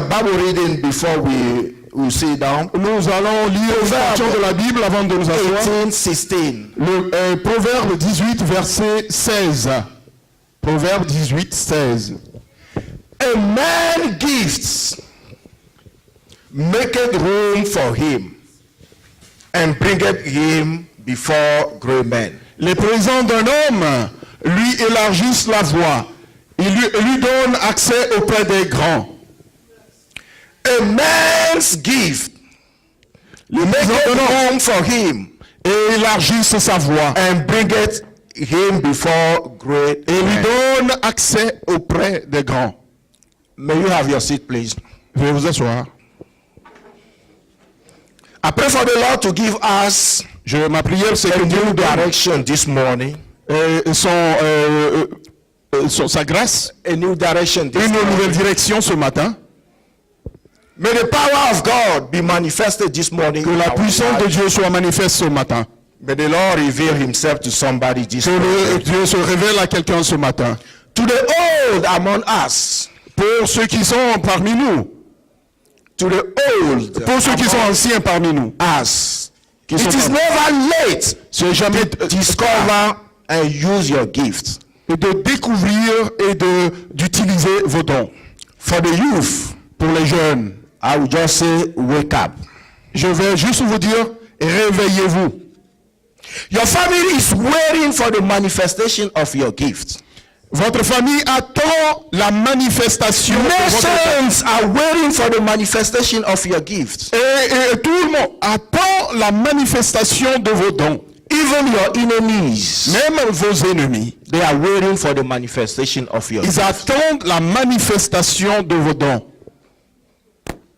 a Bible reading before we sit down. Nous allons lire une portion de la Bible avant de nous asseoir. 18:16. Le Proverbe 18, verset 16. Proverbe 18, 16. A man gives, maketh room for him, and bringeth him before great men. Les présents d'un homme lui élargissent la voie. Il lui donne accès auprès des grands. A man's gift, maketh room for him, Et élargissent sa voie. and bringeth him before great Et lui men. donne accès auprès des grands. May you have your seat, please. Veuillez vous asseoir. I pray for the Lord to give us Ma prière, c'est a que Dieu new nous donne direction this morning. Sa grâce, A new direction this une morning. nouvelle direction ce matin. May the power of God be manifested this morning. Que in la our puissance de lives. Dieu soit manifeste ce matin. May the Lord reveal himself to somebody this Que morning. Dieu se révèle à quelqu'un ce matin. To the old among us. Pour ceux qui sont parmi nous. To the old Pour ceux qui sont anciens parmi nous. us. Qui It sont is parmi- never late C'est jamais to discover and use your gifts. et de découvrir et d'utiliser vos dons. For the youth, Pour les jeunes, I will just say, wake up. je vais juste vous dire, réveillez-vous. Your family is waiting for the manifestation of your gift. Votre famille attend la manifestation de votre don. Nations are waiting for the manifestation of your gift. Et tout le monde attend la manifestation de vos dons. Even your enemies, Même vos ennemis. they are waiting for the manifestation of your Ils gift. attendent la manifestation de vos dons.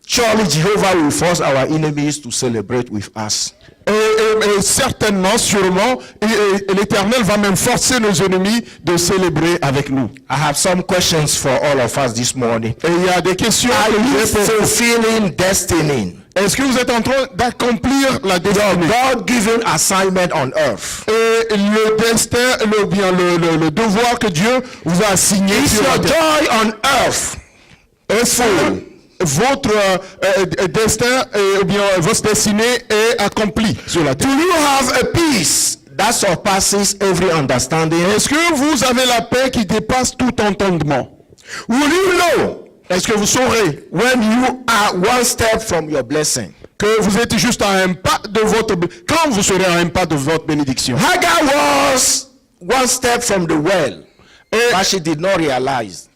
Surely Jehovah will force our enemies to celebrate with us. Et certainement, sûrement, l'Éternel va même forcer nos ennemis de célébrer avec nous. I have some questions for all of us this morning. Et il y a des questions Are que you j'ai pour vous. fulfilling destiny? Est-ce que vous êtes en train d'accomplir la Your destinée? God-given assignment on earth. Et le destin, le devoir que Dieu vous a assigné Is sur la your terre. joy on earth Est-ce que votre destin, ou bien votre destinée est accomplie sur la Do terre? you have a peace that surpasses every understanding? Est-ce que vous avez la paix qui dépasse tout entendement? Will you know Est-ce que vous saurez when you are one step from your blessing? que vous êtes juste à un pas de votre... Quand vous serez à un pas de votre bénédiction? Hagar was one step from the well, but she did not realize.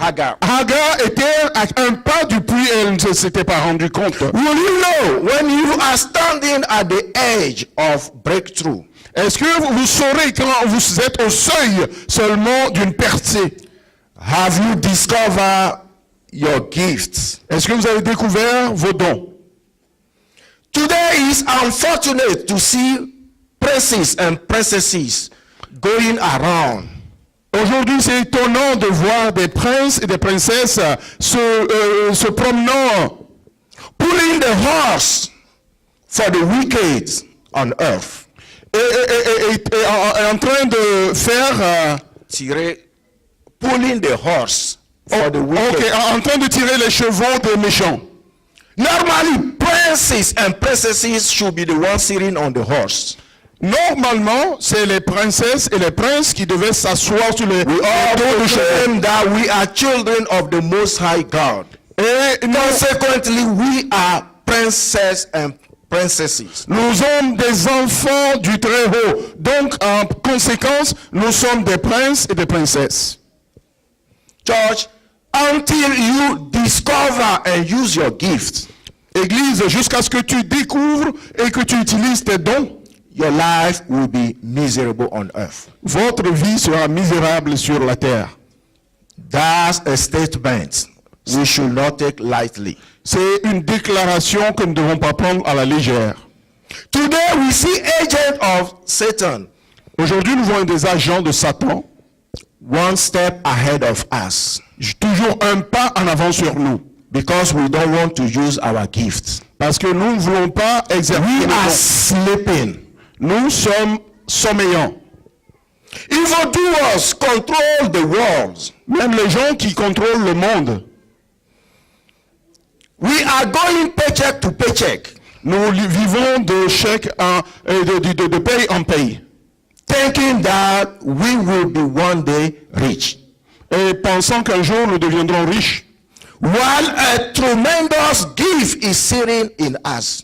Hagar. Hagar était à un pas du puits et elle ne s'était pas rendu compte. Will you know when you are standing at the edge of breakthrough? Est-ce que vous saurez quand vous êtes au seuil seulement d'une percée? Have you discovered your gifts? Est-ce que vous avez découvert vos dons? Today is unfortunate to see princes and princesses going around. Aujourd'hui, c'est étonnant de voir des princes et des princesses se promenant, Pulling the horse for the wicked on earth. et en train de faire, Pulling the horse for the wicked. en train de tirer les chevaux des méchants. Normally, princes and princesses should be the ones sitting on the horse. Normalement, c'est les princesses et les princes qui devaient s'asseoir sur les We all dos de chevaux. proclaim that we are children of the Most High God. Et Consequently, we are princes and princesses. nous sommes des enfants du Très-Haut. Donc, en conséquence, nous sommes des princes et des princesses. Church, until you discover and use your gifts, Église, jusqu'à ce que tu découvres et que tu utilises tes dons, your life will be miserable on earth. votre vie sera misérable sur la terre. That's a statement we should not take lightly. C'est une déclaration que nous ne devons pas prendre à la légère. Today we see agents of Satan Aujourd'hui, nous voyons des agents de Satan, one step ahead of us toujours un pas en avant sur nous. because we don't want to use our gifts. Parce que nous ne voulons pas exercer We nos are dons. sleeping. Nous sommes sommeillants. Evildoers control the world. Même les gens qui contrôlent le monde. We are going paycheck to paycheck, Nous vivons de chèque de paye en paye. thinking that we will be one day rich. Et pensant qu'un jour nous deviendrons riches, While a tremendous gift is sitting in us.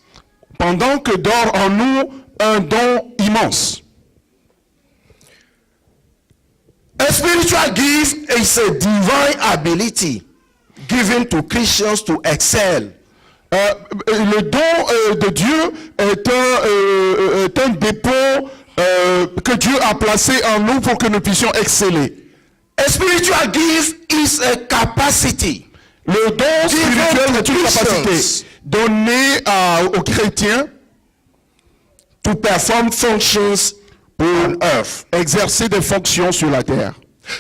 pendant que dort en nous un don immense. A spiritual gift is a divine ability given to Christians to excel. Le don de Dieu est un dépôt que Dieu a placé en nous pour que nous puissions exceller. A spiritual gift is a capacity Le don spirituel to est une capacité Christians donnée aux chrétiens to perform functions on earth. exercer des fonctions sur la terre.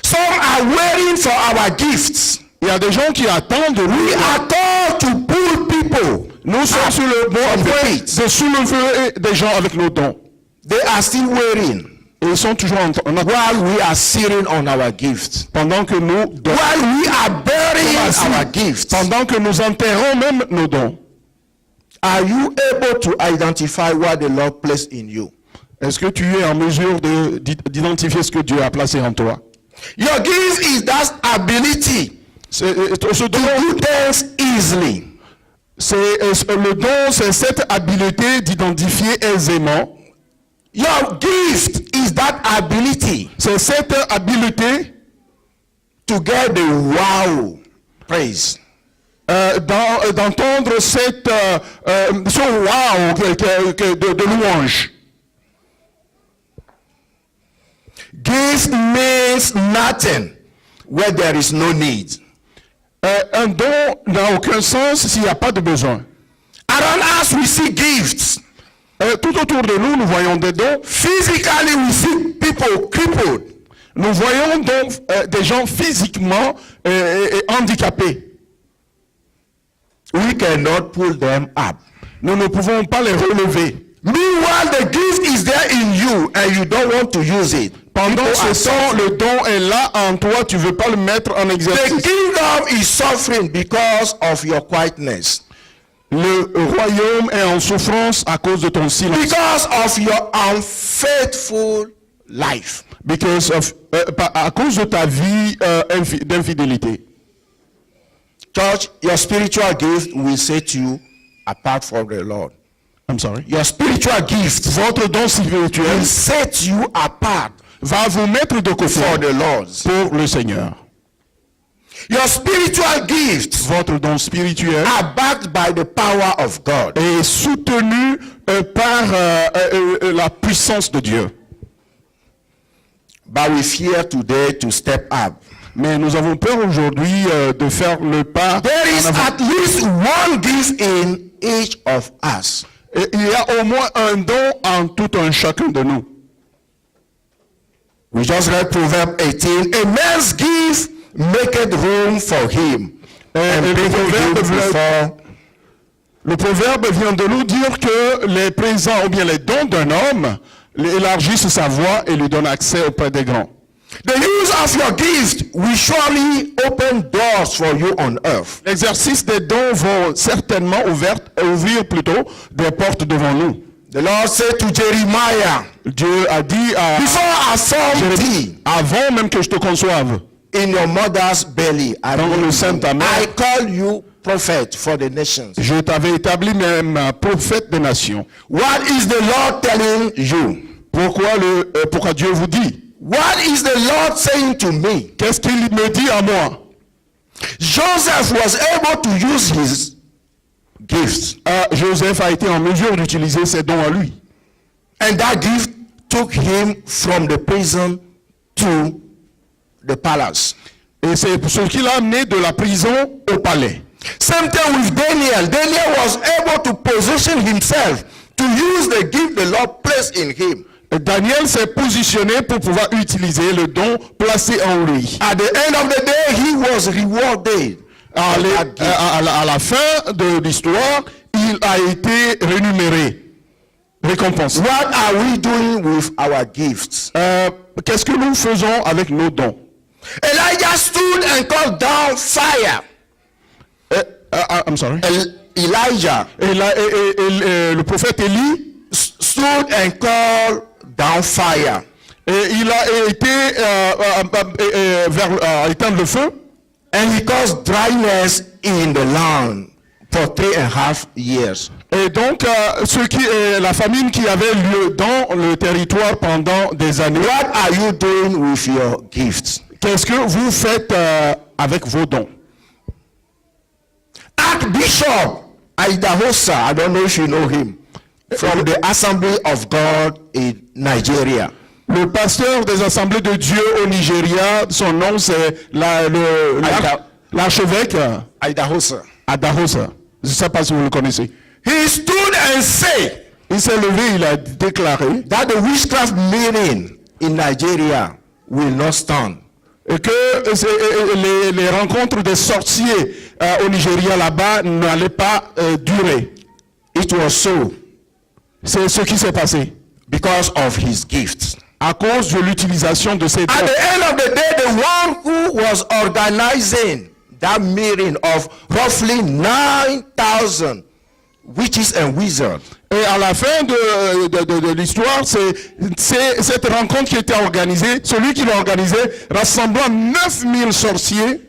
Some are waiting for our gifts. Il y a des gens qui attendent de nous. We are called to pull people. Nous sommes sur le bon from the point pit. de soulever des gens avec nos dons. They are still waiting Et ils sont toujours en attente. while we are sitting on our gifts. Pendant que nous While we are burying our gifts. pendant que nous enterrons même nos dons. Are you able to identify what the Lord placed in you? Est-ce que tu es en mesure d'identifier ce que Dieu a placé en toi? Your gift is that ability Ce to don, do things easily. le don, c'est cette habileté d'identifier aisément. Your gift is that ability C'est cette habileté to get the wow praise. d'entendre ce wow de louange. Gift means nothing where there is no need. Un don n'a aucun sens s'il n'y a pas de besoin. Around us we see gifts. Tout autour de nous, nous voyons des dons. Physically we see people crippled. Nous voyons donc des gens physiquement handicapés. We cannot pull them up. Nous ne pouvons pas les relever. Meanwhile, the gift is there in you and you don't want to use it. Pendant People are ce temps, le don est là en toi, tu ne veux pas le mettre en The exercice. kingdom is suffering because of your quietness. Le royaume est en souffrance à cause de ton silence. Because of your unfaithful life. À cause de ta vie d'infidélité. Church, your spiritual gift will set you apart from the Lord. I'm sorry. Your spiritual gift Votre don spirituel will set you apart va vous mettre de côté for the Lord. pour le Seigneur. Your spiritual gifts Votre don spirituel are backed by the power of God. est soutenu par la puissance de Dieu. But we fear today to step up. Mais nous avons peur aujourd'hui de faire le pas There is en avant. at least one gift in each of us. Et il y a au moins un don en tout un chacun de nous. We just read Proverbs 18. A man's gift maketh room for him. And le people proverbe give veut- before. Le proverbe vient de nous dire que les présents ou bien les dons d'un homme élargissent sa voix et lui donnent accès auprès des grands. The use of your gift will surely open doors for you on earth. L'exercice des dons vont certainement ouvrir plutôt des portes devant nous. The Lord said to Jeremiah, Dieu a dit à before I formed Jérémie, thee avant même que je te conçoive, in your mother's belly, dans le sein de ta mère, I call you prophet for the nations. je t'avais établi même prophète des nations. What is the Lord telling you? Pourquoi Dieu vous dit? What is the Lord saying to me? Qu'est-ce qu'il me dit à moi? Joseph was able to use his gifts, Joseph a été en mesure d'utiliser ses dons à lui. and that gift took him from the prison to the palace. Et c'est ce qui l'a amené de la prison au palais. Same thing with Daniel. Daniel was able to position himself to use the gift the Lord placed in him. Daniel s'est positionné pour pouvoir utiliser le don placé en lui. At the end of the day, he was rewarded. À la fin de l'histoire, il a été rémunéré, récompensé. What are we doing with our gifts? Qu'est-ce que nous faisons avec nos dons? Elijah stood and called down fire. I'm sorry. Elijah Le prophète Élie, stood and called down fire. et il a été vers éteindre le feu. And he caused dryness in the land for 3.5 years. Et donc, la famine qui avait lieu dans le territoire pendant des années. What are you doing with your gifts? Qu'est-ce que vous faites avec vos dons? Archbishop Idahosa, I don't know if you know him, from the Assembly of God in Nigeria. Le pasteur des assemblées de Dieu au Nigeria, son nom c'est l'archevêque Idahosa. Adahosa. Je ne sais pas si vous le connaissez. He stood and said Il s'est levé, il a déclaré that the witchcraft meeting in Nigeria will not stand. et que les rencontres des sorciers au Nigeria là-bas n'allaient pas durer. It was so C'est ce qui s'est passé because of his gifts. à cause de l'utilisation de ces dons. At the end of the day, the one who was organizing that meeting of roughly 9,000 witches and wizards Et à la fin de l'histoire, c'est cette rencontre qui était organisée, celui qui l'a organisée, rassemblant 9000 sorciers,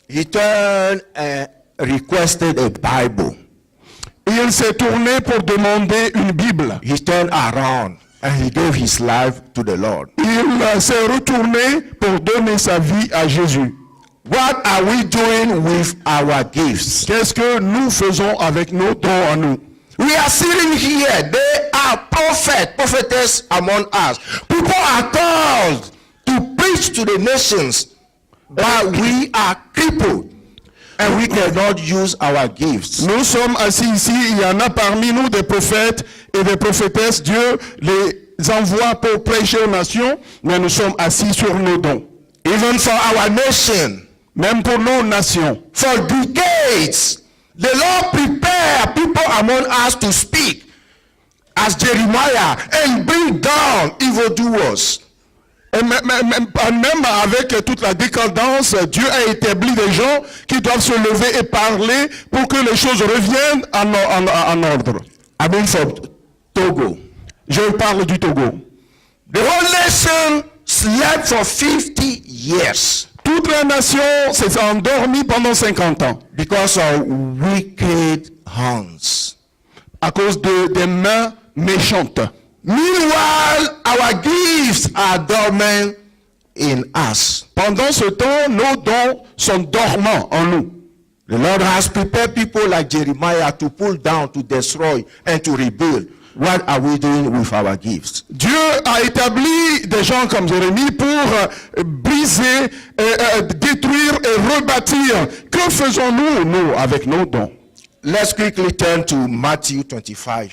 he turned and requested a Bible. et il s'est tourné pour demander une Bible. He turned around and he gave his life to the Lord. Il s'est retourné pour donner sa vie à Jésus. What are we doing with our gifts? Qu'est-ce que nous faisons avec nos dons à nous? We are sitting here. They are prophetess among us. People are called to preach to the nations, but we are crippled and we cannot use our gifts. Nous sommes assis ici, il y en a parmi nous des prophètes et des prophétesses. Dieu les envoie pour prêcher aux nations, mais nous sommes assis sur nos dons. Even for our nation, Même pour nos nations. for decades, the Lord prepared people among us to speak as Jeremiah and bring down evildoers. Et même avec toute la décadence, Dieu a établi des gens qui doivent se lever et parler pour que les choses reviennent en ordre. I mean from Togo. Je parle du Togo. The whole nation slept for 50 years Toute la nation s'est endormie pendant 50 ans because of wicked hands. à cause des mains méchantes. Meanwhile, our gifts are dormant in us. Pendant ce temps, nos dons sont dormants en nous. The Lord has prepared people like Jeremiah to pull down, to destroy, and to rebuild. What are we doing with our gifts? Dieu a établi des gens comme Jérémie pour briser, détruire et rebâtir. Que faisons-nous, nous, avec nos dons? Let's quickly turn to Matthew 25,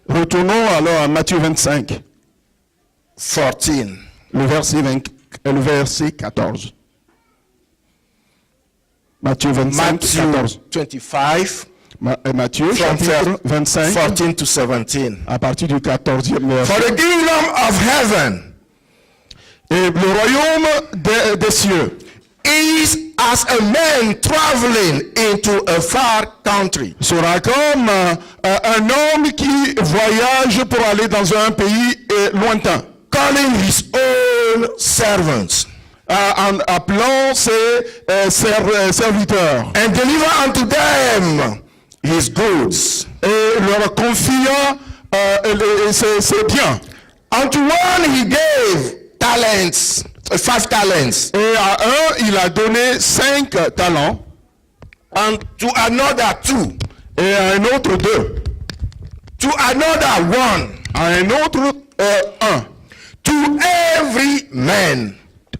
Retournons alors à Matthieu 25, 14. le verset 14. Matthieu 25, Matthew 14. 25, Matthieu, from chapitre 25, 14 to 17. à partir du 14e verset. For the kingdom of heaven Et le royaume des cieux is as a man traveling into a far country, sera comme un homme qui voyage pour aller dans un pays lointain, calling his own servants, en appelant ses serviteurs and deliver unto them his goods. et leur confiant ses biens. Unto one he gave talents, 5 talents, Et à un, il a donné 5 talents, and to another 2, et à un autre 2, to another 1, à un autre 1, to every man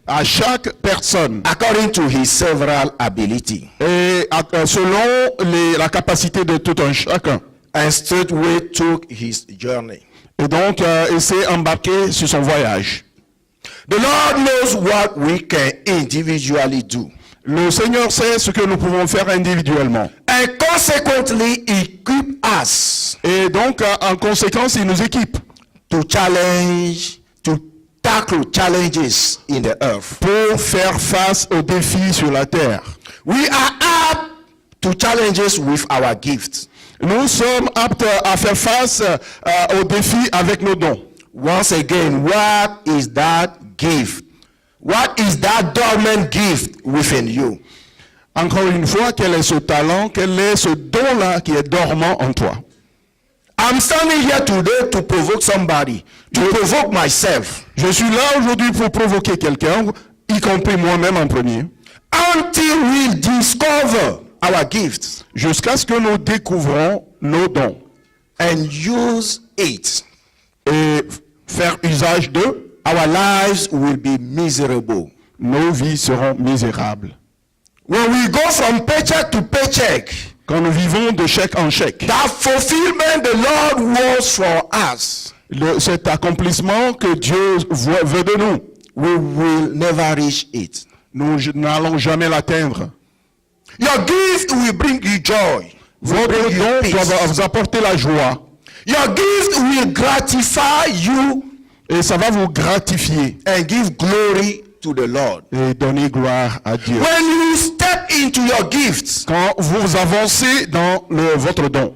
à chaque personne, according to his several ability. et selon la capacité de tout un chacun. And straightway took his journey. Et donc, il s'est embarqué sur son voyage. The Lord knows what we can individually do. Le Seigneur sait ce que nous pouvons faire individuellement. And consequently equip us Et donc, en conséquence, il nous équipe to tackle challenges in the earth. pour faire face aux défis sur la terre. We are up to challenges with our gifts. Nous sommes aptes à faire face aux défis avec nos dons. Once again, what is that gift? What is that dormant gift within you? Encore une fois, quel est ce talent, quel est ce don-là qui est dormant en toi? I'm standing here today to provoke somebody, to provoke myself. Je suis là aujourd'hui pour provoquer quelqu'un, y compris moi-même en premier, Until we discover our gifts jusqu'à ce que nous découvrons nos dons and use it, et faire usage d'eux, our lives will be miserable. nos vies seront misérables. When we go from paycheck to paycheck, Quand nous vivons de chèque en chèque, that fulfillment the Lord wants for us, cet accomplissement que Dieu veut de nous, we will never reach it. nous n'allons jamais l'atteindre. Your gift will bring you joy. Will Votre bring you don peace. doit vous apporter la joie Your gift will gratify you et ça va vous gratifier and give glory to the Lord. et donner gloire à Dieu. When you step into your gifts, Quand vous avancez dans votre don,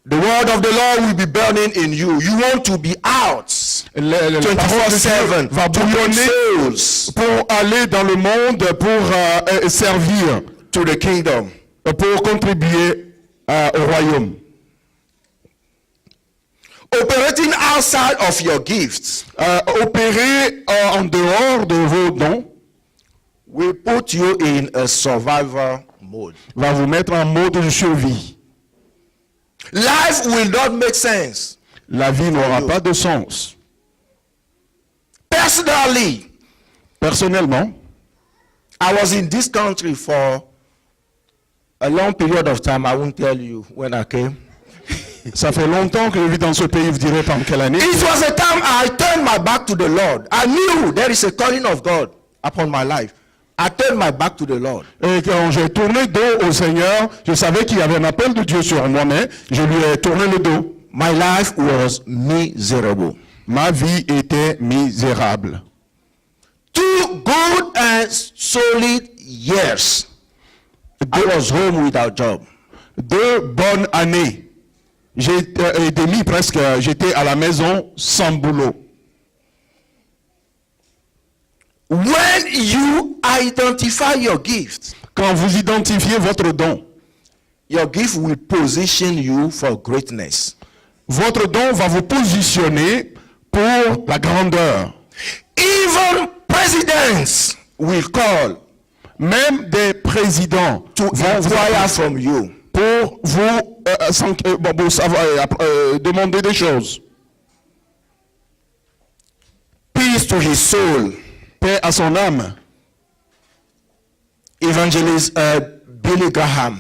the word of the Lord will be burning in you. You want to be out la parole de Dieu 24/7 va to win bouillonner souls pour aller dans le monde, pour servir, to the kingdom. pour contribuer au royaume. Operating outside of your gifts Opérer en dehors de vos dons will put you in a survival mode. va vous mettre en mode de survie. Life will not make sense. La vie n'aura pas de sens. Personally, Personnellement, I was in this country for a long period of time. I won't tell you when I came. ça fait longtemps que je vis dans ce pays, vous direz par quelle année. It was a time I turned my back to the Lord. I knew there is a calling of God upon my life. I turned my back to the Lord. Et quand j'ai tourné le dos au Seigneur, je savais qu'il y avait un appel de Dieu sur moi, mais je lui ai tourné le dos. My life was miserable. Ma vie était misérable. 2 good and solid years, I was home without job. 2 bonnes années. J'ai été mis presque, j'étais à la maison sans boulot. When you identify your gift, Quand vous identifiez votre don, your gift will position you for greatness. votre don va vous positionner pour la grandeur. Even presidents will call Même des présidents to vont vous inquire appeler from you. pour vous demander des choses. Peace to his soul. Paix à son âme. Evangelist Billy Graham.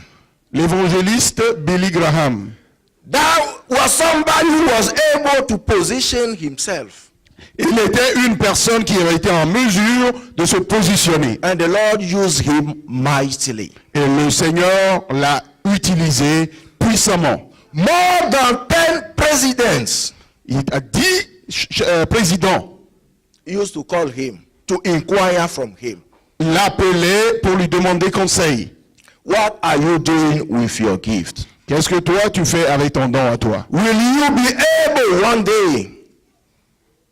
L'évangéliste Billy Graham. That was somebody who was able to position himself. Il était une personne qui avait été en mesure de se positionner. And the Lord used him mightily. Et le Seigneur l'a utilisé puissamment. More than 10 presidents Il a 10 présidents used to call him to inquire from him. l'appelaient pour lui demander conseil. What are you doing with your gift? Qu'est-ce que toi tu fais avec ton don à toi? Will you be able one day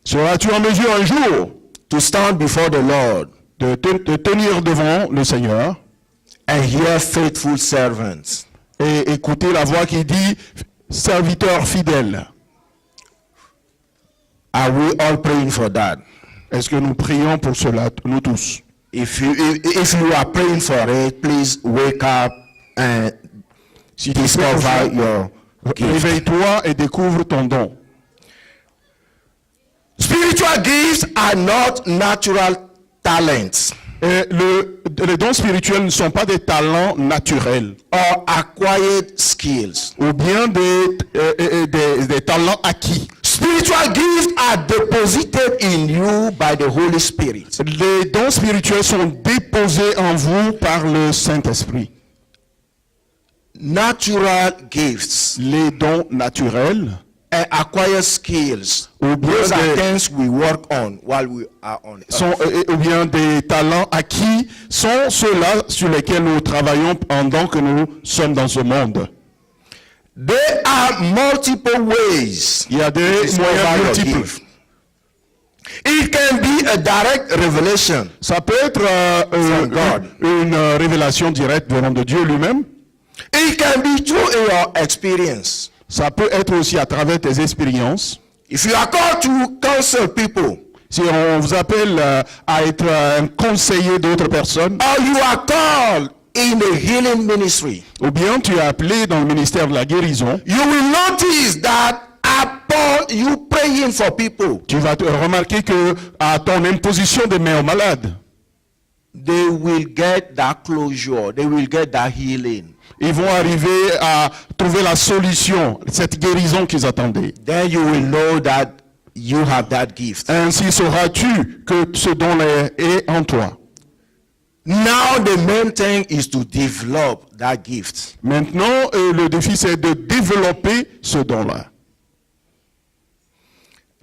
Seras-tu en mesure un jour to stand before the Lord de tenir devant le Seigneur and hear faithful servants? et écouter la voix qui dit serviteur fidèle? Are we all praying for that? Est-ce que nous prions pour cela, nous tous? If you are praying for it, please wake up and Si tu discover your gift. réveille-toi et découvre ton don. Spiritual gifts are not natural talents Et les dons spirituels ne sont pas des talents naturels or acquired skills. ou bien des talents acquis. Spiritual gifts are deposited in you by the Holy Spirit. Les dons spirituels sont déposés en vous par le Saint-Esprit. Natural gifts Les dons naturels and acquire skills. Ou bien Those are des- things we work on while we are on earth. sont, ou bien des talents acquis sont ceux-là sur lesquels nous travaillons pendant que nous sommes dans ce monde. There are multiple ways Il y a to des discover moyens your multiples. gift. It can be a direct revelation. Ça peut être From God. une révélation directe venant de Dieu lui-même. It can be through your experience. Ça peut être aussi à travers tes expériences. If you are called to counsel people, Si on vous appelle à être un conseiller d'autres personnes, or you are called in the healing ministry, ou bien tu es appelé dans le ministère de la guérison, you will notice that upon you praying for people, tu vas remarquer que à ton imposition des mains aux malades, they will get that closure, they will get that healing. ils vont arriver à trouver la solution, cette guérison qu'ils attendaient. Then you will know that you have that gift. Ainsi sauras-tu que ce don-là est en toi. Now the main thing is to develop that gift. Maintenant, le défi, c'est de développer ce don-là.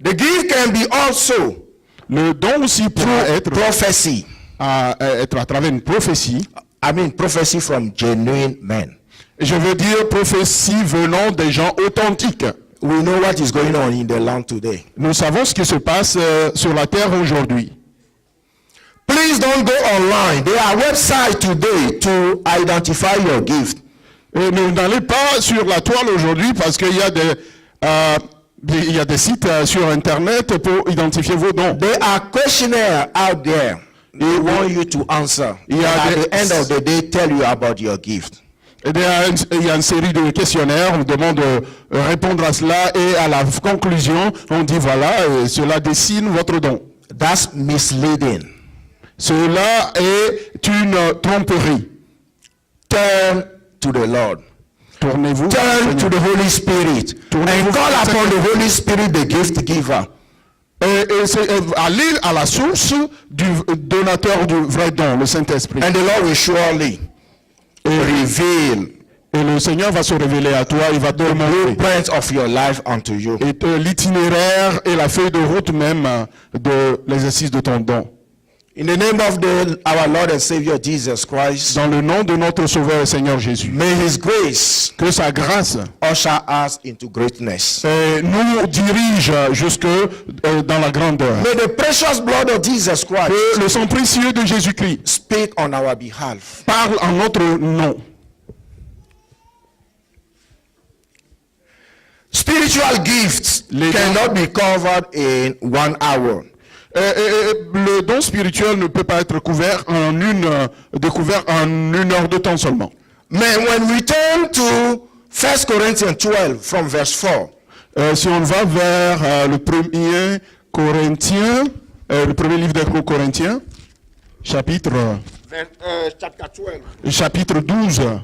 The gift can be also Le don aussi pourra être prophecy. être à travers une prophétie. I mean prophecy from genuine men. Je veux dire prophétie venant des gens authentiques. We know what is going on in the land today. Nous savons ce qui se passe sur la terre aujourd'hui. Please don't go online. There are websites today to identify your gift. Et n'allez pas sur la toile aujourd'hui parce qu'il y a il y a des sites sur Internet pour identifier vos dons. There are questionnaires out there. They want you to answer. Yeah, And at there- the end of the day, tell you about your gift. Et il y a une série de questionnaires, on demande de répondre à cela et à la conclusion, on dit voilà, cela dessine votre don. That's misleading. Cela est une tromperie. Turn to the Lord. Tournez-vous Turn to the Holy Spirit. Tournez-vous And call vers le upon Seigneur. the Holy Spirit, the gift giver. aller à la source du donateur du vrai don, le Saint-Esprit. And the Lord will surely reveal Et le Seigneur va se révéler à toi, il va te montrer. blueprint of your life unto you. Et l'itinéraire et la feuille de route même de l'exercice de ton don. In the name of our Lord and Savior Jesus Christ, Dans le nom de notre Sauveur et Seigneur Jésus. may His grace Que sa grâce usher us into greatness. nous dirige jusque dans la grandeur. May the precious blood of Jesus Christ Que le sang précieux de Jésus-Christ speak on our behalf. parle en notre nom. Spiritual gifts Les cannot be covered in 1 hour. Le don spirituel ne peut pas être découvert en une heure de temps seulement. Man, when we turn to 1 Corinthians 12 from verse 4, Si on va vers le premier Corinthiens, le premier livre des Corinthiens, chapitre chapter 12, 12,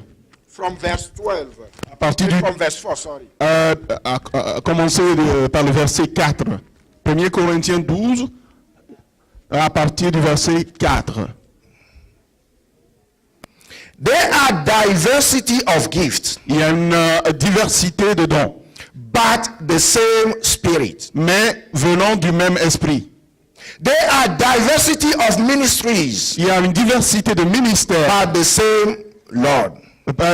from verse 12, à partir du, from verse 4, sorry. à commencer par le verset 4. 1 Corinthiens 12, à partir du verset 4. There are diversity of gifts, Il y a une diversité de dons, but the same Spirit. mais venant du même esprit. There are diversity of ministries, Il y a une diversité de ministères but the same Lord.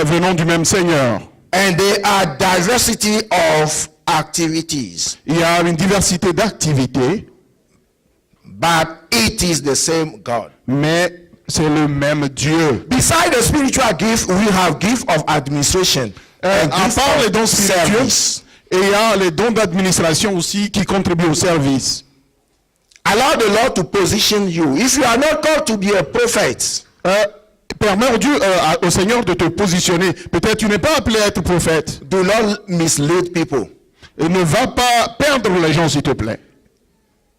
Venant du même Seigneur. And there are diversity of activities, Il y a une diversité d'activités, but it is the same God. mais c'est le même Dieu. Besides the spiritual gift, we have gift of administration and À gift part les of dons spirituels, service. et il y a les dons d'administration aussi qui contribuent au service. Allow the Lord to position you. If you are not called to be a prophet, Permets au Seigneur de te positionner. Peut-être tu n'es pas appelé à être prophète. do not mislead people. Et ne va pas perdre les gens, s'il te plaît.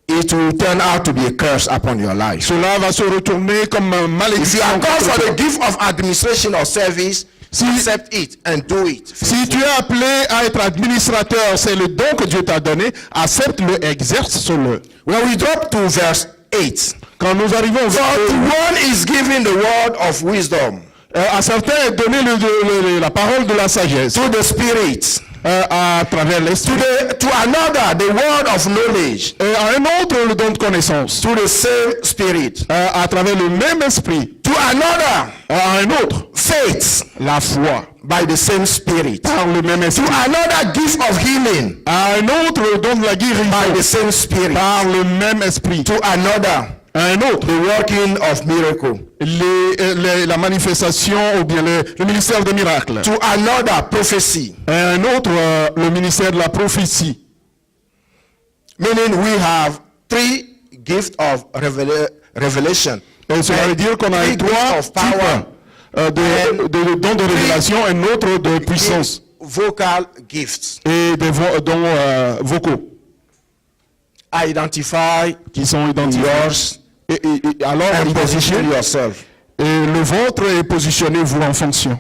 It will turn out to be a curse upon your life. Cela va se retourner comme un If you malédiction. are called contre for toi. the gift of administration or service, accept it and do it. Si tu es appelé à être administrateur, c'est le don que Dieu t'a donné, accepte-le, exerce-le. When we drop to verse 8, Quand nous arrivons au for verset, to one is given the word of wisdom à certains est donné la parole de la sagesse, to the Spirit, à travers l'esprit. To another, the word of knowledge. Et à un autre, le don de connaissance. To the same spirit. À travers le même esprit. To another, À un autre, faith. la foi. By the same spirit. Par le même To esprit. another, gift of healing. À un autre, le don de la By the guérison. same spirit. Par le même esprit. To another, À un autre, the working of miracle. la manifestation ou bien le ministère des miracles. To another, prophecy. À un autre, le ministère de la prophétie. Meaning we have 3 gifts of revelation. Et cela veut dire qu'on a Three trois gifts of power. types de dons de révélation, un autre de puissance Vocal gifts. et des dons vocaux Identify qui sont identifiés. yours Et alors, and identifiez, position yourself. et le vôtre est positionné vous en fonction.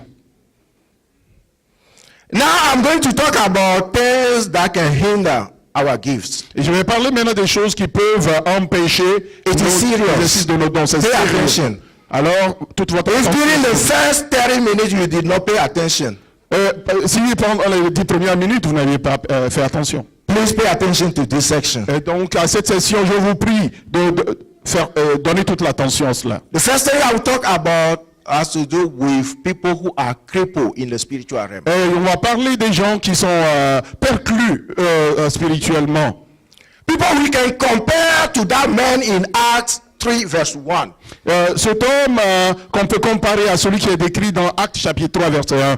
Now I'm going to talk about things that can hinder our gifts. Et je vais parler maintenant des choses qui peuvent empêcher serious. l'exercice de nos dons. C'est Pay sérieux. attention. Alors, toute votre If attention. during the first 30 minutes you did not pay attention, Si pendant les 10 premières minutes, vous n'aviez pas fait attention. please pay attention to this section. Et donc, à cette session, je vous prie de faire, donner toute l'attention à cela. The first thing I will talk about has to do with people who are crippled in the spiritual realm. Et on va parler des gens qui sont perclus spirituellement. People we can compare to that man in Acts 3 verse 1. Cet homme qu'on peut comparer à celui qui est décrit dans Actes chapitre 3 verset 1.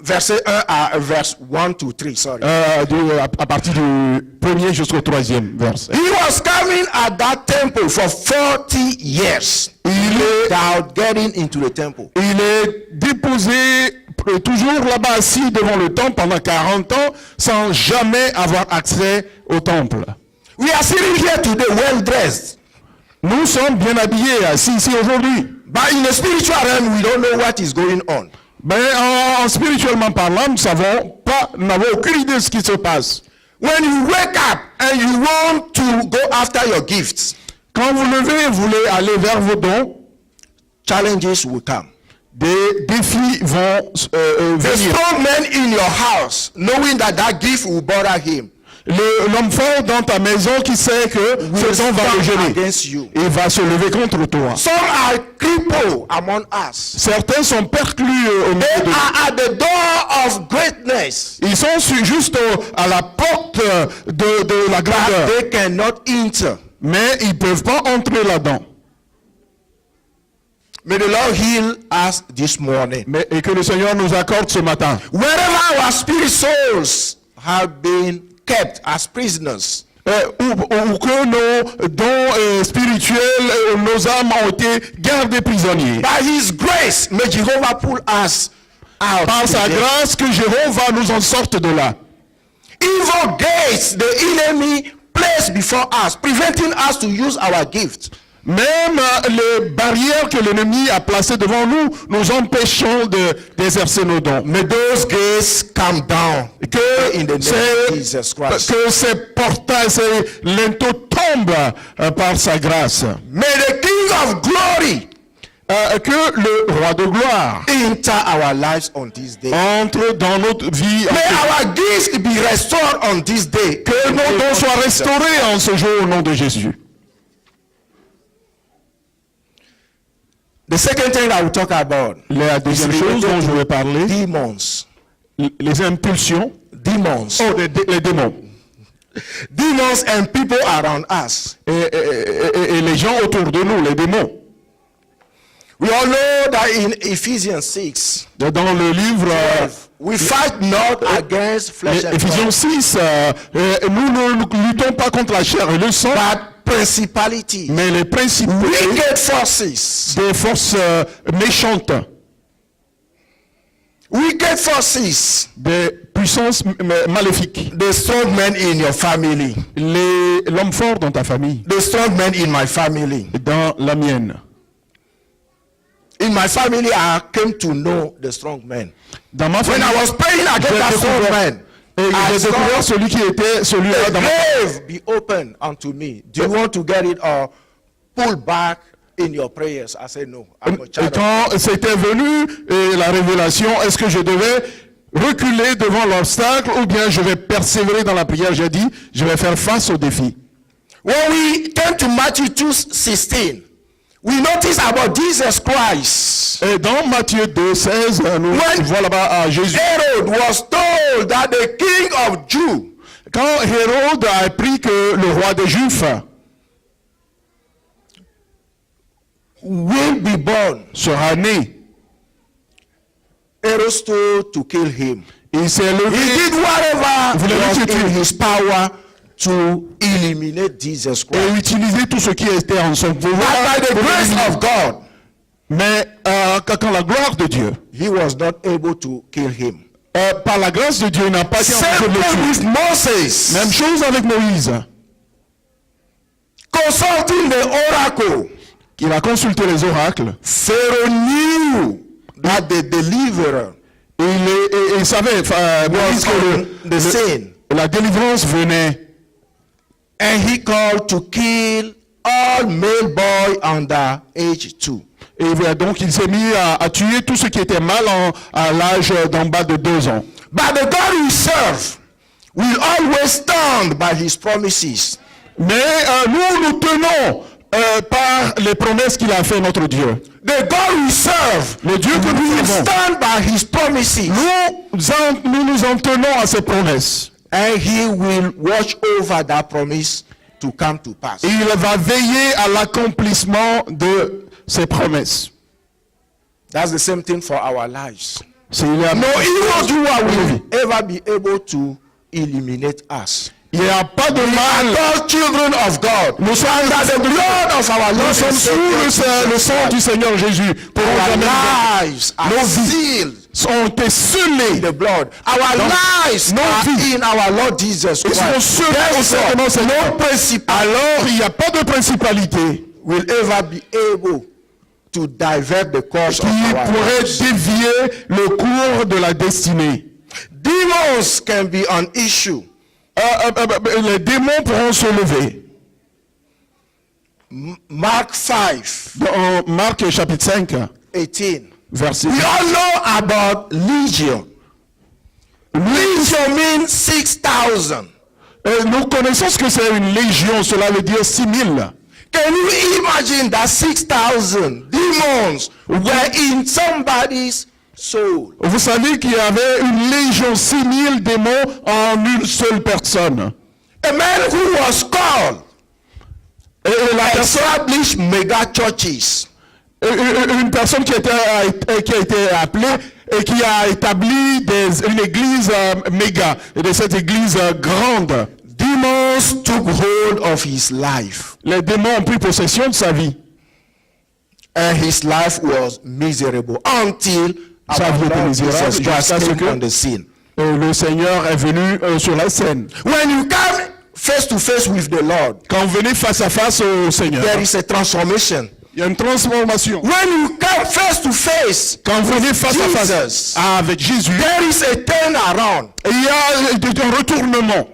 Verset 1 à verse 1 to 3, sorry. À partir du premier jusqu'au troisième verset. He was coming at that temple for 40 years without getting into the temple. Il est déposé toujours là-bas assis devant le temple pendant 40 ans sans jamais avoir accès au temple. We are sitting here today well dressed. Nous sommes bien habillés assis ici aujourd'hui. But in the spiritual realm, we don't know what is going on. Mais en spirituellement parlant, nous n'avons aucune idée de ce qui se passe. When you wake up and you want to go after your gifts, Quand vous levez et voulez aller vers vos dons, challenges will come. des défis vont The venir. strong man in your house, knowing that that gift will bother him, L'homme fort dans ta maison qui sait que will ce don va le stand gêner. against you. Il va se lever contre toi. Some are crippled among us. Certains sont perclus au milieu They de nous. are at the door of greatness, Ils sont juste à la porte de la but grandeur. they cannot enter. Mais ils ne peuvent pas entrer là-dedans. May the Lord heal us this morning. Et que le Seigneur nous accorde ce matin. Wherever our spirit souls have been kept as prisoners, Ou que nos dons spirituels, nos âmes ont été gardés prisonniers. by His grace, may Jehovah pull us out. Par sa today. grâce que Jéhovah nous en sorte de là. Evil gates the enemy placed before us, preventing us to use our gift. Même les barrières que l'ennemi a placées devant nous, nous empêchons d'exercer nos dons. May those gates come down Que, in the name of Jesus Christ. que ces portails, ces linteaux tombent par sa grâce. May the King of Glory Que le roi de gloire enter our lives on this day. entre dans notre vie. May our gifts be restored on this day. Que nos dons soient restaurés en ce jour au nom de Jésus. The second thing I will talk about La deuxième chose dont je vais parler, demons. les impulsions, Demons. les démons. Demons and people around us. Et les gens autour de nous, les démons. We all know that in Ephesians 6, Dans le livre we fight not against flesh and Ephésiens blood, 6, nous ne luttons pas contre la chair et le sang, but principalities, mais les principes wicked forces, des forces méchantes, wicked forces, des puissances maléfiques. the strong men in your family, L'homme fort dans ta famille, the strong men in my family. dans la mienne. In my family, I came to know the strong men. Dans ma When famille, I was praying against j'ai that strong découvert- man, et I j'ai découvert saw celui qui était celui-là the dans ma grave be open unto me. Do you want to get it or pull back in your prayers? I said, no, I'm a Et child of quand c'était venu la révélation, est-ce que je devais reculer devant l'obstacle ou bien je vais persévérer dans la prière. J'ai dit, je vais faire face au défi. When we turn to Matthew 2:16, we notice about Jesus Christ. Et dans Matthieu 2:16, nous voyons là-bas à Jésus. Herod was told that the king of Jews Quand Hérode a appris que le roi des Juifs will be born, sera né, Herod stood to kill him. il s'est levé. He did whatever Vous l'avez was tué. in his power to eliminate Jesus Et Christ. utiliser tout ce qui était en son pouvoir. But by the pour grace l'éliminer. of God, Mais quand la gloire de Dieu, he was not able to kill him. par la grâce de Dieu, il n'a pas été en Same mesure de le thing tuer. with Moses. Même chose avec Moïse. Consulting the oracle, Il a consulté les oracles. Pharaoh knew that the deliverer Et il savait, Moïse, was on the scene. la délivrance venait. And he called to kill all male boy under age 2. Et donc il s'est mis à tuer tout ce qui était mal à l'âge d'en bas de 2 ans. But the God we serve will always stand by his promises. Mais nous tenons par les promesses qu'il a fait notre Dieu. The God we serve Le Dieu que nous will servons, stand by his promises. nous nous en tenons à ses promesses. And he will watch over that promise to come to pass. Et il va veiller à l'accomplissement de ses promesses. That's the same thing for our lives. C'est la No evildoer will vie. ever be able to eliminate us. Il n'y a pas de We are mal. all children of God. Nous sommes, Under the blood of our nous Lord sommes and sous Savior le sang Jesus du Christ. Seigneur Jésus. Pour Our jamais lives are nos vies sealed ont été scellés. in the blood. Our Donc, lives nos are vies in our Lord Jesus Ils sont Christ. scellés au Seigneur. Therefore, no principle Alors, il n'y a pas de principalité will ever be able to divert the course qui of our pourrait lives. dévier le cours de la destinée. Demons can be an issue. Les démons pourront se lever. Mark 5, Dans Marc chapitre 5, 18. verset We all know about legion. Legion means 6,000. Nous connaissons ce que c'est une légion, cela veut dire 6000. Can you imagine that 6,000 demons were in somebody's soul? Vous savez qu'il y avait une légion, 6000 démons en une seule personne. A man who was called Et la personne, established mega churches. une personne qui a été appelée et qui a établi une église méga, et de cette église grande. Demons took hold of his life, Les démons ont pris possession de sa vie. and his life was miserable until Sa vie our était Lord misérable Jesus Christ jusqu'à ce came que on the scene. Le Seigneur est venu sur la scène. When you come face to face with the Lord, Quand vous venez face à face au Seigneur, there is a transformation. il y a une transformation. When you come face to face Quand vous venez face à face Jesus, avec Jésus, there is a turnaround. il y a un retournement.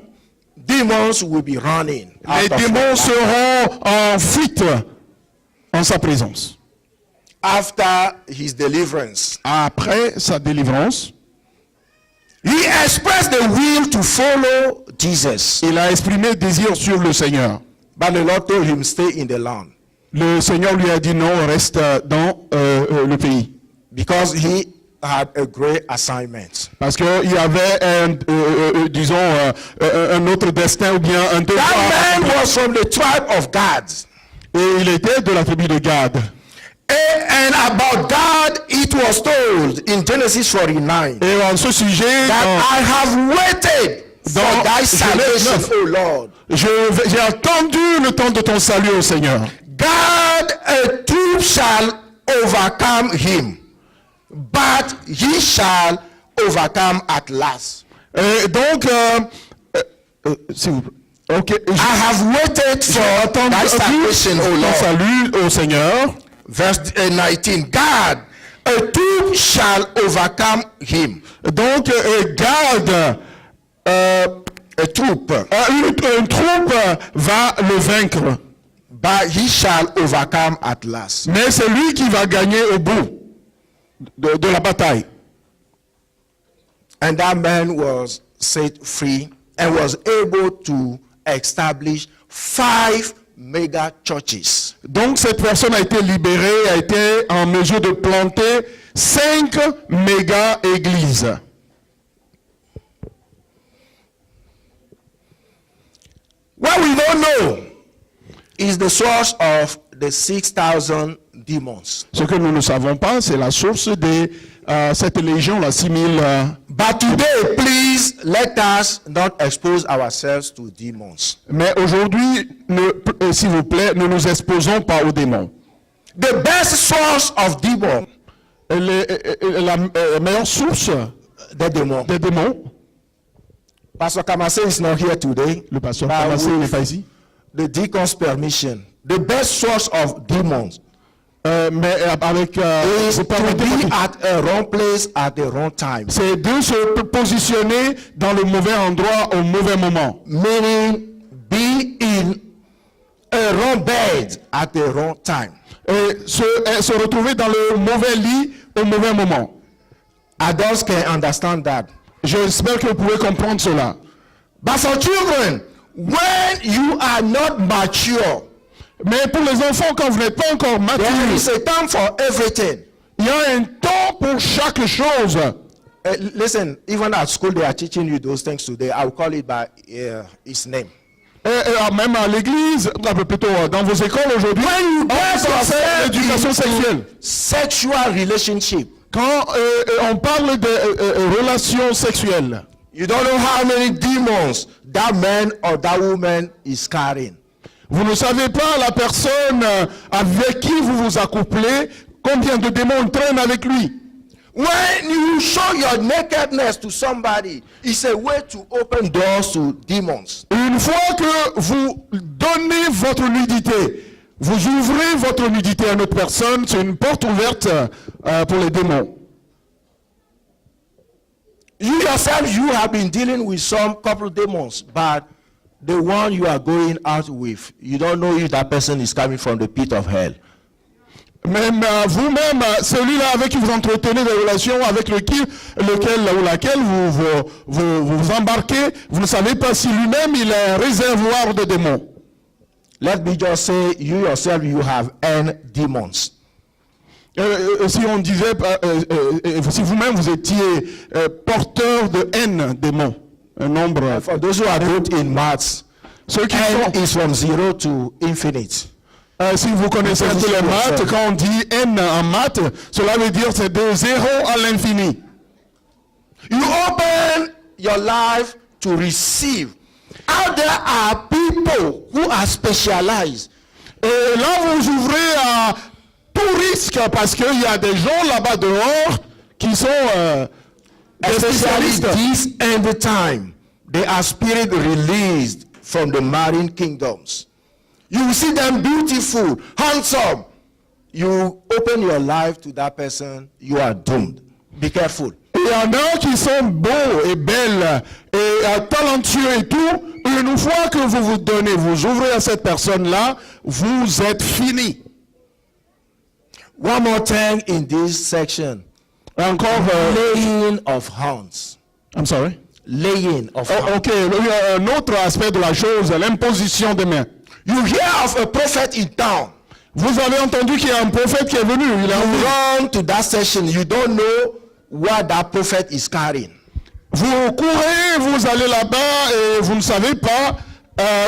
Demons will be running. Les out of démons your life. seront en fuite en sa présence. After his deliverance, Après sa délivrance, he expressed the will to follow Jesus. il a exprimé désir sur le Seigneur. But the Lord told him, stay in the land. Le Seigneur lui a dit non, reste dans le pays. Because he had a great assignment. Parce qu'il y avait, disons, un autre destin ou bien un devoir. That man was from the tribe of Gad. Et il était de la tribu de Gad. And about Gad, it was told in Genesis 49 Et en ce sujet, that I have waited for dans thy Genèse salvation, 9, O Lord. j'ai attendu le temps de ton salut au Seigneur. God, a troop shall overcome him, but he shall overcome at last. Et donc, s'il vous plaît. Ok. I have waited for Attendre thy salvation, O ton Lord. salut au Seigneur. Verse 19. God, a troop shall overcome him. Donc, Gad, A troop, une troupe va le vaincre. but he shall overcome at last. Mais c'est lui qui va gagner au bout de la bataille. And that man was set free and was able to establish 5 mega churches. Donc cette personne a été libérée, a été en mesure de planter 5 méga églises. What we don't know is the source of the 6,000 demons. Ce que nous ne savons pas, c'est la source de cette légion, la 6000. But today, please let us not expose ourselves to demons. Mais aujourd'hui, s'il vous plaît, ne nous exposons pas aux démons. The best source of demons, La meilleure source the demon. des démons, Pastor Kamase is not here today. le pasteur But Kamase with n'est pas ici. the deacon's permission, the best source of demons Mais avec is vous to permettez-moi be at a wrong place at the wrong time. c'est de se positionner dans le mauvais endroit au mauvais moment. Meaning, be in a wrong bed at the wrong time. Et se retrouver dans le mauvais lit au mauvais moment. Adults can understand that. J'espère que vous pouvez comprendre cela. But for children, when you are not mature, Mais pour les enfants, quand vous n'êtes pas encore there is mature, a time for everything. il y a un temps pour chaque chose. Listen, even at school they are teaching you those things today. I will call it by its name. Même à l'église, un peu plutôt dans vos écoles aujourd'hui, on fait l'éducation sexuelle. Sexual relationship. Quand on parle de relations sexuelles, You don't know how many demons that man or that woman is carrying. vous ne savez pas la personne avec qui vous vous accouplez, combien de démons traînent avec lui. When you show your nakedness to somebody, it's a way to open doors to demons. Une fois que vous donnez votre nudité, vous ouvrez votre nudité à une autre personne, c'est une porte ouverte pour les démons. You yourself, you have been dealing with some couple demons, but the one you are going out with, you don't know if that person is coming from the pit of hell. Même vous-même, celui-là avec qui vous entretenez des relations, avec lequel ou laquelle vous embarquez, vous ne savez pas si lui-même il est un réservoir de démons. Let me just say, you yourself, you have N demons. Si on disait, si vous-même vous étiez porteur de N démons, un nombre. For those who are good in maths, Ceux qui N sont, is from 0 to infinite. si vous connaissez un peu les maths, quand on dit N en maths, cela veut dire c'est de 0 à l'infini. You open your life to receive. Out there are people who are specialized. Et là, vous ouvrez à tout risque parce qu'il y a des gens là-bas dehors qui sont des Especially spécialistes. this end time, they are spirit released from the marine kingdoms. You will see them beautiful, handsome. You open your life to that person, you are doomed. Be careful. Il y en a qui sont beaux et belles et talentueux et tout. Une fois que vous vous donnez, vous ouvrez à cette personne-là, vous êtes fini. One more thing in this section. Encore, Laying of hands. I'm sorry. Laying of hands. Ok, il y a un autre aspect de la chose, l'imposition des mains. You hear of a prophet in town. Vous avez entendu qu'il y a un prophète qui est venu. Il est You venu. run to that session. You don't know what that prophet is carrying. Vous courez, vous allez là-bas et vous ne savez pas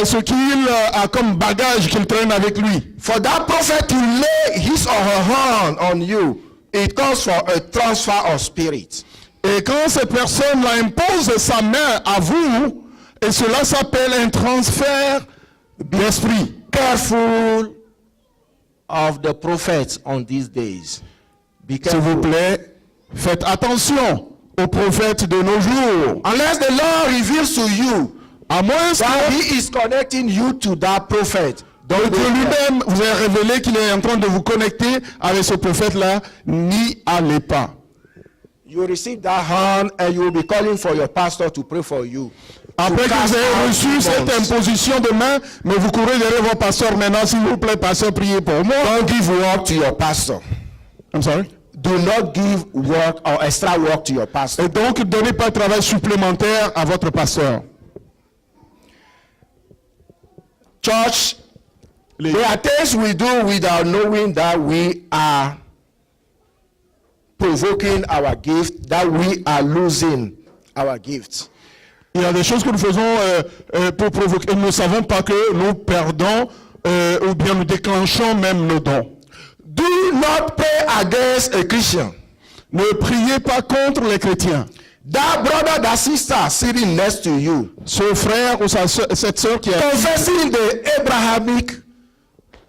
ce qu'il a comme bagage qu'il traîne avec lui. For that prophet to lay his or her hand on you, it calls for a transfer of spirit. Et quand cette personne impose sa main à vous, et cela s'appelle un transfert d'esprit. Careful of the prophets on these days. Be S'il vous careful. plaît, faites attention aux prophètes de nos jours. Unless the Lord reveals to you À moins that que he is connecting you to that prophet. Don't Dieu go there. lui-même vous ait révélé qu'il est en train de vous connecter avec ce prophète-là, n'y allez pas. You receive that hand and you will be calling for your pastor to pray for you. Après que vous avez reçu cette imposition de main, mais vous courez derrière vos pasteurs maintenant, s'il vous plaît, pasteur, priez pour moi. Don't give work to your pastor. I'm sorry. do not give work or extra work to your pastor. Et donc, ne donnez pas de travail supplémentaire à votre pasteur. Church, there are things we do without knowing that we are provoking our gift, that we are losing our gifts. Il y a des choses que nous faisons pour provoquer. Et nous ne savons pas que nous perdons ou bien nous déclenchons même nos dons. Do not pray against a Christian. Ne priez pas contre les chrétiens. That brother, that sister sitting next to you, Ce frère ou cette sœur qui a confessing the Abrahamic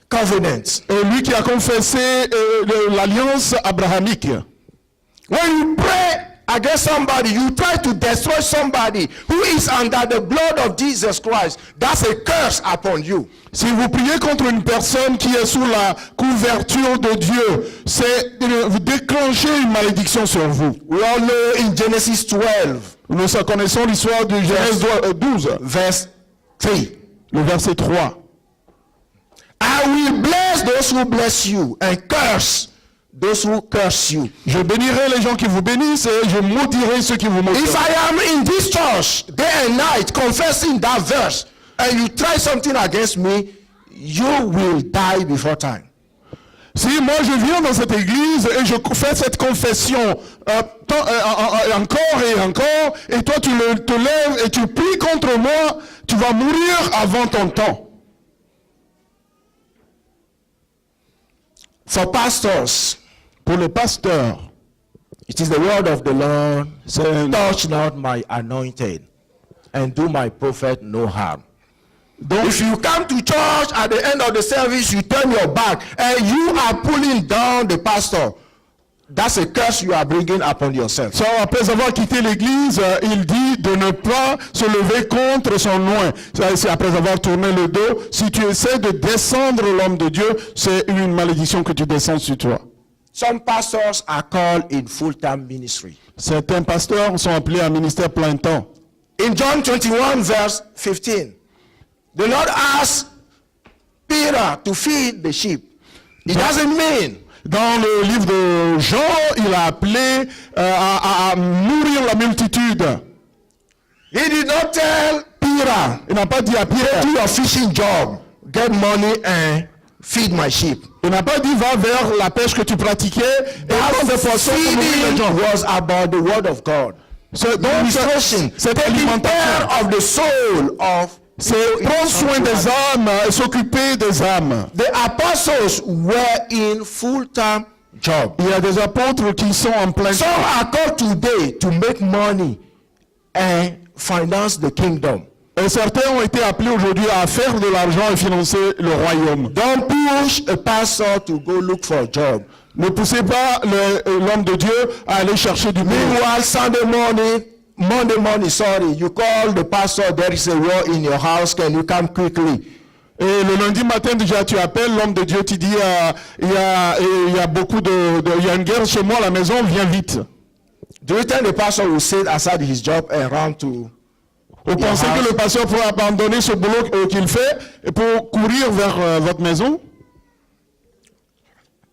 covenant. lui qui a confessé l'alliance abrahamique. When you pray against somebody, you try to destroy somebody who is under the blood of Jesus Christ. That's a curse upon you. Si vous priez contre une personne qui est sous la couverture de Dieu, c'est vous déclenchez une malédiction sur vous. We all know in Genesis 12, Nous connaissons l'histoire de Genèse 12, verse 3. le verset 3. I will bless those who bless you and curse those who curse you. Je bénirai les gens qui vous bénissent et je maudirai ceux qui vous If maudissent. I am in this church day and night confessing that verse and you try something against me, you will die before time. Si moi je viens dans cette église et je fais cette confession encore et encore, et toi tu te lèves et tu pries contre moi, tu vas mourir avant ton temps. For pastors, Pour les pasteurs, it is the word of the Lord, c'est touch not my anointed and do my prophet no harm. donc If you come to church at the end of the service, you turn your back and you are pulling down the pastor, that's a curse you are bringing upon yourself. ça, après avoir quitté l'église, il dit de ne pas se lever contre son loin. C'est après avoir tourné le dos. Si tu essaies de descendre l'homme de Dieu, c'est une malédiction que tu descends sur toi. Some pastors are called in full-time ministry. Certains pasteurs sont appelés à ministère plein temps. In John 21 verse 15, the Lord asked Peter to feed the sheep. It doesn't mean Dans le livre de Jean, il a appelé à nourrir la multitude. he did not tell Peter, Il n'a pas dit à Pierre, do your fishing job, get money and feed my sheep. il n'a pas dit va vers la pêche que tu pratiquais et prends des poissons pour nourrir les Feeding gens. was about the word of God. Donc, Administration, cette taking alimentation, care of the soul of c'est prendre soin des âmes et s'occuper des âmes. the apostles were in full-time job. Il y a des apôtres qui sont en plein Some are called today to make money and finance the kingdom. et certains ont été appelés aujourd'hui à faire de l'argent et financer le royaume. Don't push a pastor to go look for a job. Ne poussez pas l'homme de Dieu à aller chercher du boulot. Meanwhile, Monday morning, you call the pastor, there is a war in your house, can you come quickly? Et le lundi matin déjà tu appelles l'homme de Dieu, tu dis il y a une guerre chez moi à la maison, viens vite. Do you think the pastor will sit aside his job and run to Vous pensez que le pasteur pourra abandonner ce boulot qu'il fait et pour courir vers votre maison?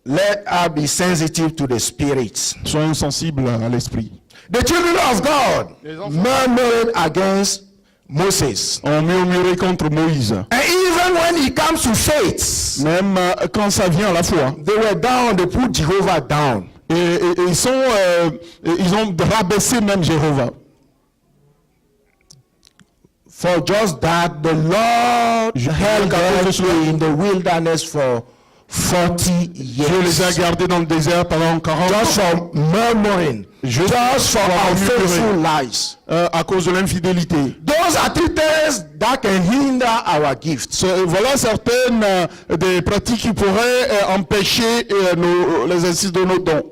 Let us be sensitive to the spirits. Soyons sensibles à l'esprit. The children of God murmured against Moses. On murmurait contre Moïse. And even when it comes to faith, Même quand ça vient à la foi. they were down, they put Jehovah down. Et ils ont rabaissé même Jéhovah. For just that, the Lord held them in the wilderness for 40 Dieu les a years. gardés dans le désert pendant 40 Just ans for murmuring, just for unfaithful lies. à cause de l'infidélité. Those are three things that can hinder our gifts. Voilà certaines des pratiques qui pourraient empêcher les exercices de nos dons.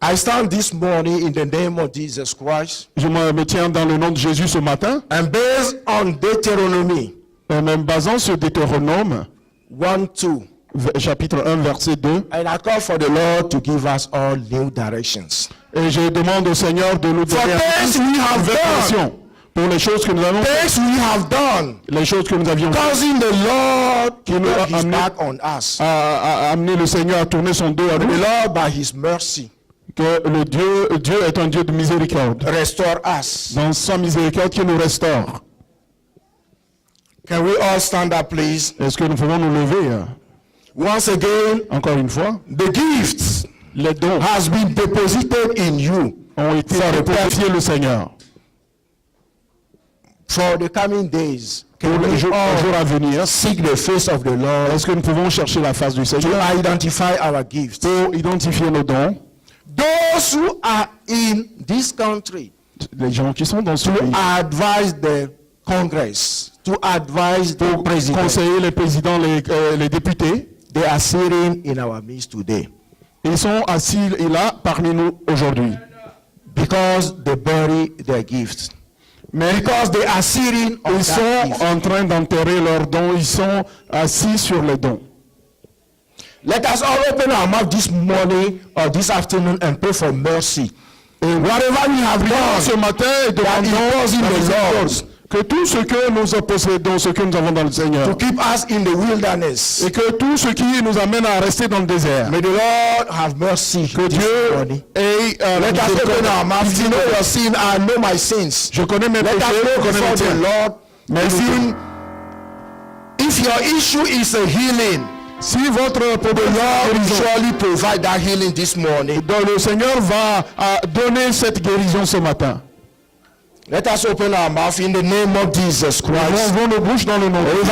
I stand this morning in the name of Jesus Christ, Je me tiens dans le nom de Jésus ce matin, and based on Deuteronomy même basant sur Deutéronome, 1:2, chapitre 1, verset 2. and I call for the Lord to give us all new directions. Et je demande au Seigneur de nous donner For things we have une direction pour les choses que nous avons faites, things we have done, les choses que nous avions faites, causing the Lord Qui to nous a turn his amené- back on us. a amené le Seigneur à tourner son dos à The nous, Lord, by his mercy, que Dieu est un Dieu de miséricorde. restore us. Dans sa miséricorde qui nous restaure. Can we all stand up, please? Est-ce que nous pouvons nous lever? Once again, Encore une fois, the gifts les dons has been deposited in you ont été reconfiés le Seigneur. for the coming days. Pour Can les we jours all à venir, seek the face of the Lord est-ce que nous pouvons chercher la face du to Seigneur identify our gifts? pour identifier nos dons? Those who are in this country Les gens qui sont dans ce pays, advise the Congress, to advise the president. conseiller les présidents, les députés, They are sitting in our midst today ils sont assis là parmi nous aujourd'hui. because they bury their gifts. Because they are sitting on Ils that sont gift. en train d'enterrer leurs dons, ils sont assis sur les dons. Let us all open our mouth this morning or this afternoon and pray for mercy. And whatever we have Ce done, matin, that it demandons was in la the miséricorde, Lord que tout ce que nous possédons, ce que nous avons dans le Seigneur, to keep us in the wilderness. et que tout ce qui nous amène à rester dans le désert, May the Lord have mercy que this Dieu morning. ait Let us open our mouth. You know your sin, I know my sins. Je connais mes Let péchés, us je go connais before mes the tiens. Lord. Mais If your issue is a healing, si votre the problème Lord est will guérison, surely provide that healing this morning. donc le Seigneur va donner cette guérison ce matin. Let us open our mouth in the name of Jesus Christ. Ouvrons nos bouches dans le nom de Jésus.